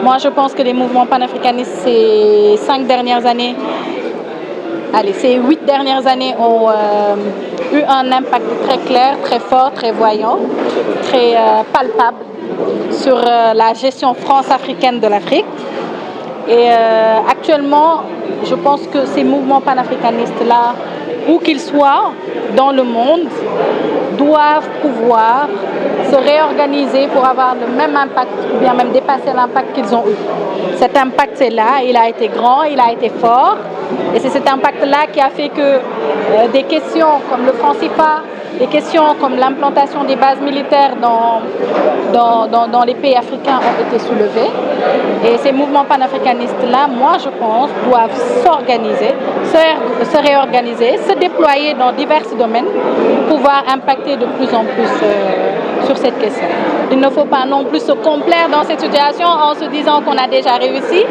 Moi, je pense que les mouvements panafricanistes ces 5 dernières années, ces 8 dernières années ont eu un impact très clair, très fort, très voyant, très palpable sur la gestion france-africaine de l'Afrique. Et actuellement, je pense que ces mouvements panafricanistes-là, où qu'ils soient dans le monde, doivent pouvoir se réorganiser pour avoir le même impact, ou bien même dépasser l'impact qu'ils ont eu. Cet impact, c'est là, il a été grand, il a été fort, et c'est cet impact-là qui a fait que des questions comme le franc CFA, des questions comme l'implantation des bases militaires dans les pays africains ont été soulevées. Et ces mouvements panafricanistes-là, moi je pense, doivent s'organiser, se réorganiser, se déployer dans divers domaines pour pouvoir impacter de plus en plus sur cette question. Il ne faut pas non plus se complaire dans cette situation en se disant qu'on a déjà réussi.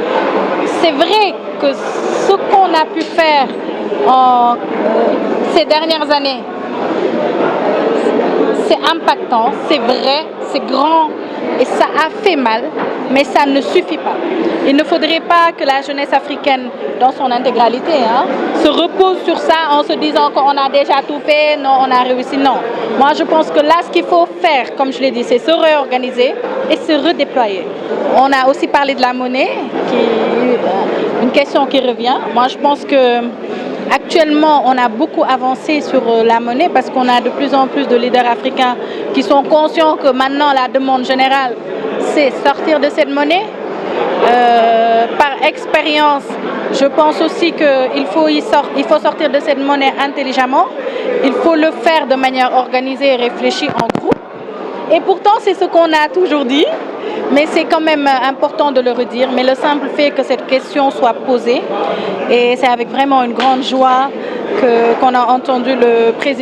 C'est vrai que ce qu'on a pu faire ces dernières années, c'est impactant, c'est vrai, c'est grand et ça a fait mal, mais ça ne suffit pas. Il ne faudrait pas que la jeunesse africaine, dans son intégralité, se repose sur ça en se disant qu'on a déjà tout fait, non, on a réussi. Non. Moi, je pense que là, ce qu'il faut faire, comme je l'ai dit, c'est se réorganiser et se redéployer. On a aussi parlé de la monnaie, qui est une question qui revient. Moi, je pense que actuellement, on a beaucoup avancé sur la monnaie parce qu'on a de plus en plus de leaders africains qui sont conscients que maintenant la demande générale, c'est sortir de cette monnaie. Par expérience, je pense aussi qu'il faut sortir de cette monnaie intelligemment. Il faut le faire de manière organisée et réfléchie en groupe. Et pourtant, c'est ce qu'on a toujours dit, mais c'est quand même important de le redire. Mais le simple fait que cette question soit posée, et c'est avec vraiment une grande joie qu'on a entendu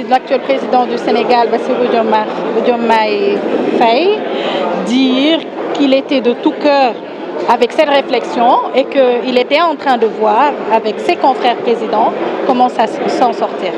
l'actuel président du Sénégal, Bassirou Diomaye Faye, dire qu'il était de tout cœur avec cette réflexion et qu'il était en train de voir avec ses confrères présidents comment s'en sortir.